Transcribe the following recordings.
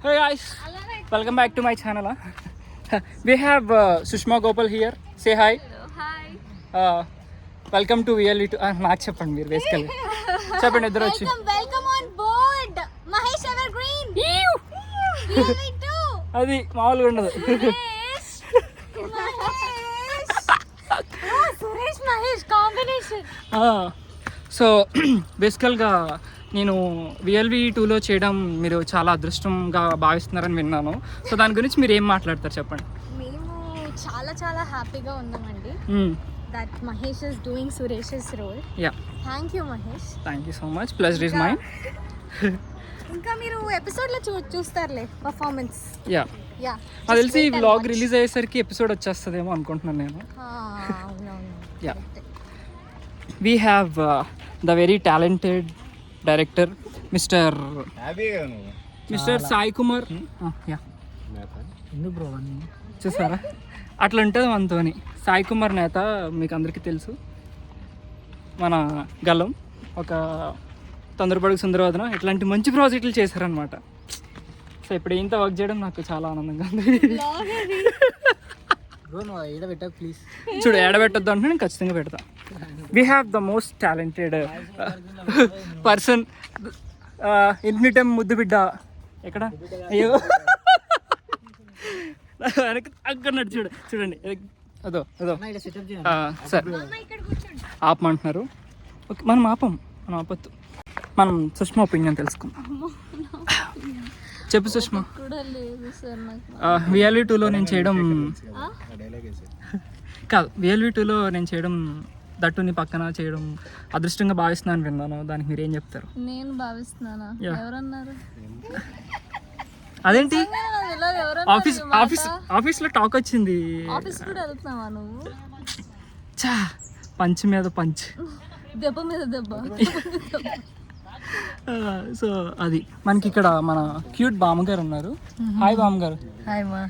Hey guys, welcome back to my channel. We have Sushma Gopal here. Say hi. Hello, hi. Welcome to VLE to నాకు చెప్పండి మీరు basically చెప్పండి ఇద్దరు వచ్చి Welcome on board Mahesh Evergreen. VLE 2. అది మామూలుగా ఉండదు. సురేష్ మహేష్ కాంబినేషన్. సో బేసికల్గా నేను VLE 2లో చేయడం మీరు చాలా అదృష్టంగా భావిస్తున్నారని విన్నాను. సో దాని గురించి మీరు ఏం మాట్లాడతారు చెప్పండి. మేము చాలా చాలా హ్యాపీగా ఉన్నామండి that Mahesh is doing Suresh role. Yeah, thank you Mahesh. Thank you so much. Pleasure is mine. ఇంకా మీరు ఎపిసోడ్లో చూస్తారులే పర్ఫార్మెన్స్. యా, నాకు తెలిసి ఈ వ్లాగ్ రిలీజ్ అయ్యేసరికి ఎపిసోడ్ వచ్చేస్తుందేమో అనుకుంటున్నాను నేను. Yeah, we have the very talented director mister Sai Kumar. Yeah, ఎందుకు బ్రో చూసారా అట్లా ఉంటుంది మనతోని. సాయి కుమార్ నేత మీకు అందరికీ తెలుసు, మన గల్లం ఒక తొందరపడుగు సుందరవదన ఇట్లాంటి మంచి ప్రాజెక్టులు చేశారనమాట. సో ఇప్పుడు ఇంత వర్క్ చేయడం నాకు చాలా ఆనందంగా ఉంది. ప్లీజ్ చూడు, ఏడబెట్టద్దు అంటే నేను ఖచ్చితంగా పెడతా. We have the most talented person Infinitum ముద్దు బిడ్డ. ఎక్కడ అయ్యో అక్కడ చూడండి అదో సార్ ఆపమంటున్నారు. ఓకే, మనం ఆపొద్దు. మనం సుష్మా ఒపీనియన్ తెలుసుకుందాం. చెప్పు సుష్మా. VLE 2లో నేను చేయడం కాదు, VLE 2లో నేను చేయడం దట్టుని పక్కన చేయడం అదృష్టంగా భావిస్తున్నాను విన్నాను. దానికి మీరు ఏం చెప్తారు? నేను భావిస్తున్నానా? ఎవరన్నారు? అదేంటి ఆఫీస్లో టాక్ వచ్చింది. ఆఫీస్ కూడా వెళ్తున్నావా నువ్వు? చా, పంచ్ మీద పంచ్, దెబ్బ మీద దెబ్బ. సో అది మనకి ఇక్కడ మన క్యూట్ బామ్మగారు ఉన్నారు. హాయ్ బామ్మగారు. హాయ్ మా.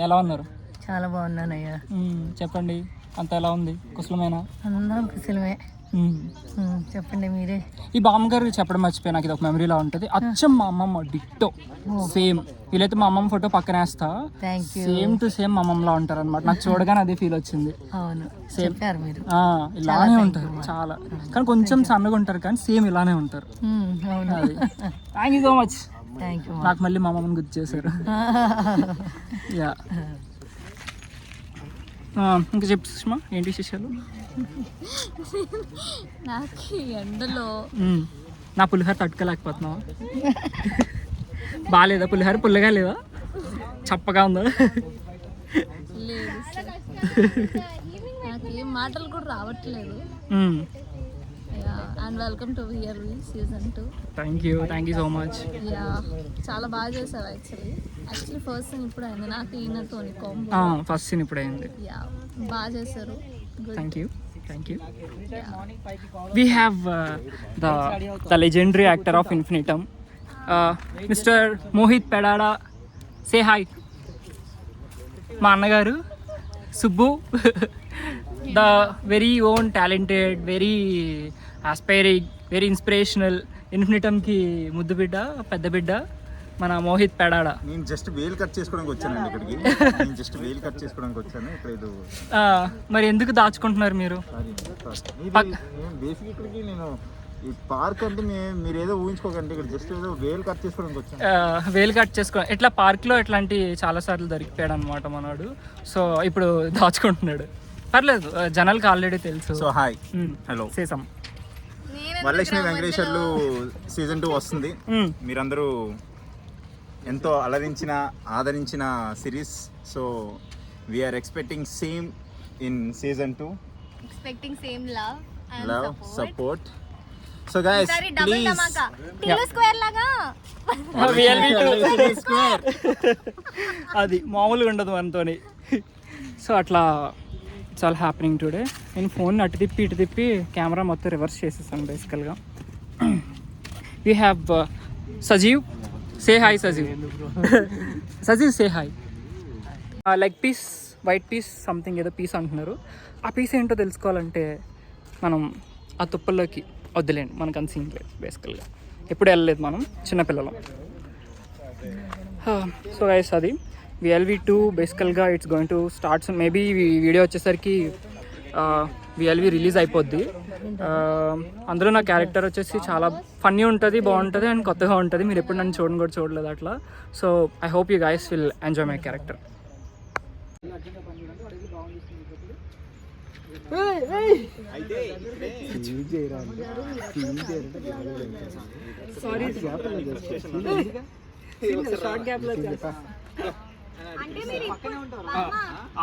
ఎలా ఉన్నారు? చాలా బాగున్నానయ్యా. చెప్పండి, అంత ఎలా ఉంది? కుశలమేనా? అందరం కుశలమే. చెప్పండి మీరే. ఈ బామ్మగారు చెప్పడం మర్చిపోయి, నాకు ఇది ఒక మెమరీలా ఉంటుంది. అచ్చం మా అమ్మమ్మ డిట్టో సేమ్. వీలైతే మా అమ్మమ్మ ఫోటో పక్కన వేస్తా, సేమ్ టు సేమ్ మా అమ్మమ్మలా ఉంటారు అనమాట. నాకు చూడగానే అదే ఫీల్ వచ్చింది. అవును, సేమ్ మీరు ఇలానే ఉంటారు చాలా, కానీ కొంచెం సన్నగా ఉంటారు కానీ సేమ్ ఇలానే ఉంటారు. అది థ్యాంక్ యూ సో మచ్. నాకు మళ్ళీ మా అమ్మమ్మని గుర్తు చేశారు. యా, ఇంకా చెప్పు సుష్మా, ఏంటి విశేషాలు? నాకు ఎండలో నా పులిహోర తట్టుకోలేకపోతున్నావా? బాగాలేదా పులిహోర? పుల్లగా లేదా? చప్పగా ఉందా? లేదు, నాకు ఏం మాటలు కూడా రావట్లేదు. And welcome to VLE season 2. Thank you so much. Yeah, చాలా బాగా చేశారు. యాక్చువల్లీ ఫస్ట్ సీన్ ఇప్పుడు అయింది నాకు ఈయనతో కాంబో. ఫస్ట్ సీన్ ఇప్పుడు అయింది. యా, బాగా చేశారు. Thank you. We have the legendary actor of Infinitum, Mr. Mohit Pedada. Say hi. మా అన్నగారు Subbu, the very own talented, very aspiring, very inspirational Infinitumకి ముద్దు బిడ్డ, పెద్ద బిడ్డ మన మోహిత్ పెడాడా. నేను జస్ట్ వేల్ కట్ చేసుకోవడానికి వచ్చానండి ఇక్కడికి. ఇక్కడ మరి ఎందుకు దాచుకుంటున్నారు మీరు? బేసిక్ ఇక్కడికి నేను ఈ పార్క్ అంటే మీరు ఏదో ఊహించుకోకండి, ఇక్కడ జస్ట్ ఏదో వేల్ కట్ చేసుకోవడానికి వచ్చాను. వేలు కట్ చేసుకో ఇట్లా పార్క్లో ఇట్లాంటి చాలా సార్లు దొరికిపోయాడు అనమాట మనోడు. సో ఇప్పుడు దాచుకుంటున్నాడు. పర్లేదు, జనాలకి ఆల్రెడీ తెలుసు. సో హాయ్, హలో, సేసం. వరలక్ష్మి వెంకటేశ్వర్లు సీజన్ 2 వస్తుంది. మీరందరూ ఎంతో అలరించిన ఆదరించిన series. So we are expecting same in season 2. Expecting same love support. So guys please square లాగా VLE 2 అది మామూలుగా ఉండదు మనతోని. సో అట్లా ఇట్స్ ఆల్ హ్యాపెనింగ్ టుడే. నేను ఫోన్ అటు తిప్పి కెమెరా మొత్తం రివర్స్ చేసేసాను బేసికల్గా. We have Sajeev. Say hi Sajeev. Sajeev say hi. Leg piece, white piece, something ఏదో పీస్ అంటున్నారు. ఆ పీస్ ఏంటో తెలుసుకోవాలంటే మనం ఆ తుప్పల్లోకి వద్దులేండి, మనకు అంత సీన్ లేదు బేసికల్గా. ఎప్పుడు వెళ్ళలేదు మనం, చిన్నపిల్లలం. సో గైస్ అది VLV2 బేసికల్గా it's going to starts maybe video వచ్చేసరికి VLV రిలీజ్ అయిపోద్ది. అందులో నా క్యారెక్టర్ వచ్చేసి చాలా ఫన్నీ ఉంటుంది, బాగుంటుంది అండ్ కొత్తగా ఉంటుంది. మీరు ఎప్పుడు నన్ను చూడలేదు అట్లా. So I hope you guys will enjoy my character.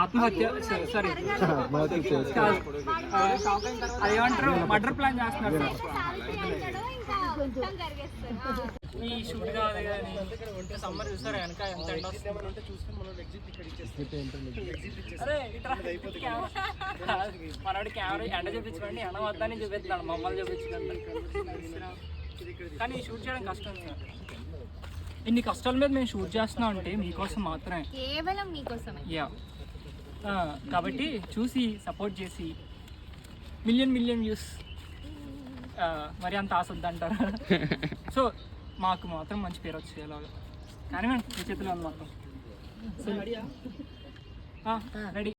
ఆత్మహత్య సారీ అదేమంటారు మర్డర్ ప్లాన్ చేస్తున్నారు. ఈ షూట్ కాదు కానీ సమ్మర్ చూసారా వెనక ఎంత ఎండ మనోడి కెమెరా ఎండ చూపించుకోండి, ఎండ వద్దని చూపిస్తాడు, మమ్మల్ని చూపించుకోండి. కానీ షూట్ చేయడం కష్టం సార్. ఇన్ని కష్టాల మీద మేము షూట్ చేస్తున్నాం అంటే మీకోసం మాత్రమే, కేవలం మీకోసమే. యా కాబట్టి చూసి సపోర్ట్ చేసి మిలియన్ వ్యూస్ మరి అంత ఆశ వద్దంటారు. సో మాకు మాత్రం మంచి పేరు వచ్చేలాగా కానీ మేము మీ చేతిలో అనమాట. రెడీ.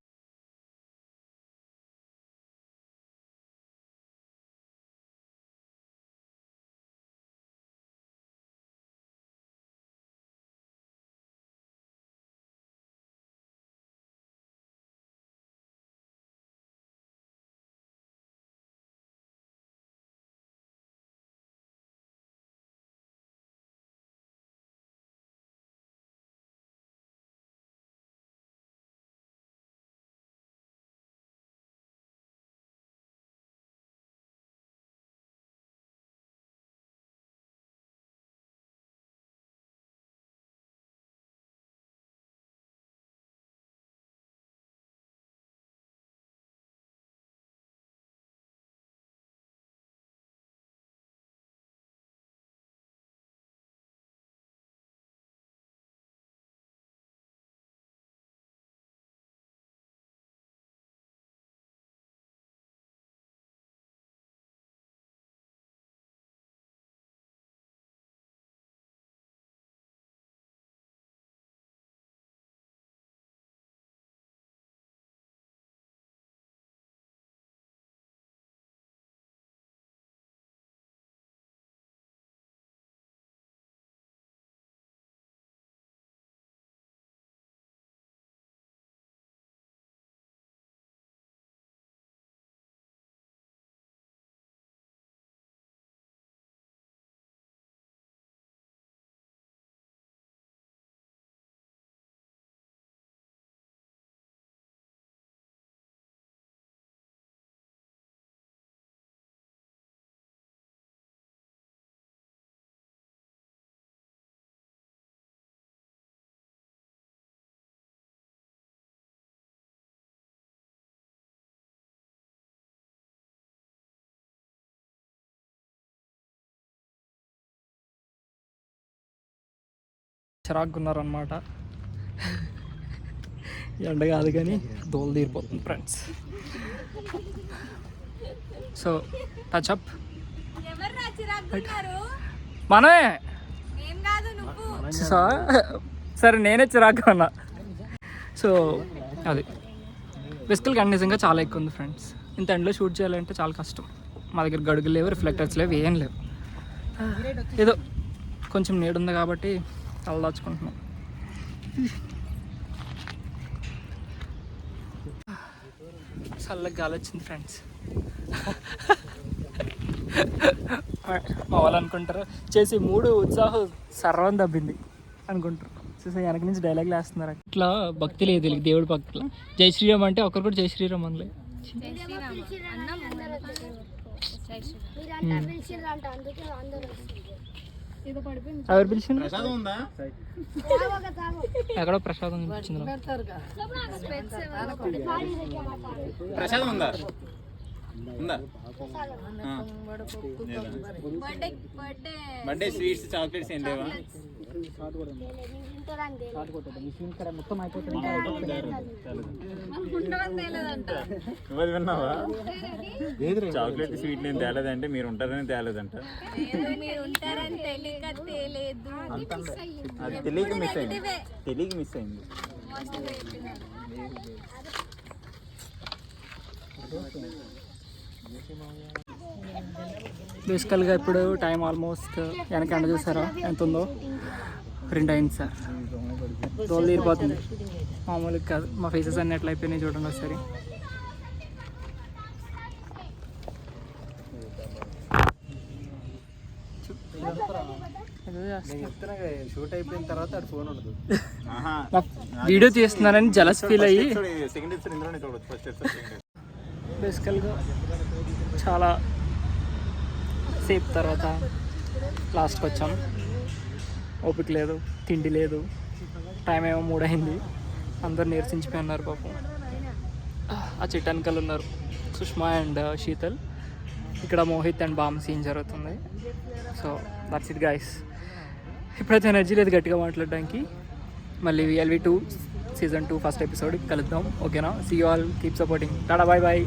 చిరాకుగా ఉన్నారనమాట. ఎండ కాదు కానీ దోలు తీరిపోతుంది ఫ్రెండ్స్. సో టచ్ అప్ మనమే సరే నేనే చిరాకుగా ఉన్నా. సో అది బేసికల్ కండిషన్గా చాలా ఎక్కువ ఉంది ఫ్రెండ్స్. ఇంత ఎండలో షూట్ చేయాలంటే చాలా కష్టం. మా దగ్గర గడుగులు లేవు, రిఫ్లెక్టర్స్ లేవు, ఏం లేవు. ఏదో కొంచెం నీడు ఉంది కాబట్టి అలా దాచుకుంటున్నాం. చల్లగా గాలి వచ్చింది ఫ్రెండ్స్. మా వాళ్ళు అనుకుంటారు చేసి 3 ఉత్సాహం సర్వం దబ్బింది అనుకుంటారు. చూసా వెనక నుంచి డైలాగ్లు వేస్తున్నారు. ఇట్లా భక్తి లేదు వీళ్ళకి, దేవుడి భక్తిలో. జై శ్రీరామ్ అంటే ఒకరు కూడా జై శ్రీరామ్ అనలే. ఎవరు పిలిచింది? ఎక్కడో ప్రసాదం కనిపించింది. ప్రసాదం ఉందా? ఉందా బర్త్డే బర్త్డే స్వీట్స్ చాక్లెట్స్ ఏం లేవా? నువ్వు విన్నావా? చాక్లెట్ స్వీట్లు ఏం తేలేదంటే మీరు ఉంటారని తేలేదంట. మీరు ఉంటారని తెలియక తేలేదు. అది తెలియక మిస్ అయింది. తెలియక మిస్ అయింది. బేసికల్గా ఇప్పుడు టైం ఆల్మోస్ట్ వెనక చూసారా ఎంత ఉందో? 2 అయింది సార్. రోజు తీరిపోతుంది, మామూలుగా కాదు. మా ఫేసెస్ అన్ని ఎట్లా అయిపోయినాయి చూడండి ఒకసారి. షూట్ అయిపోయిన తర్వాత అది ఫోన్ ఉండదు. వీడియో తీస్తున్నానని జలస్ ఫీల్ అయ్యి సెకండ్ ఎపిసోడ్ ఇందులోనే చూడొచ్చు. ఫస్ట్ ఎపిసోడ్ బేసికల్గా చాలా సేపు తర్వాత లాస్ట్కి వచ్చాం. ఓపిక లేదు, తిండి లేదు, టైం ఏమో 3 అయింది. అందరు నీరసించిపోయి ఉన్నారు పాపం. ఆ చిట్టనకలు ఉన్నారు సుష్మా అండ్ శీతల్. ఇక్కడ మోహిత్ అండ్ బామ్ సీన్ జరుగుతుంది. So that's it guys. ఇప్పుడైతే ఎనర్జీ లేదు గట్టిగా మాట్లాడడానికి. మళ్ళీ VLV2 సీజన్ 2 ఫస్ట్ ఎపిసోడ్ కలుద్దాం, ఓకేనా? See you all, keep supporting. Tata, bye bye.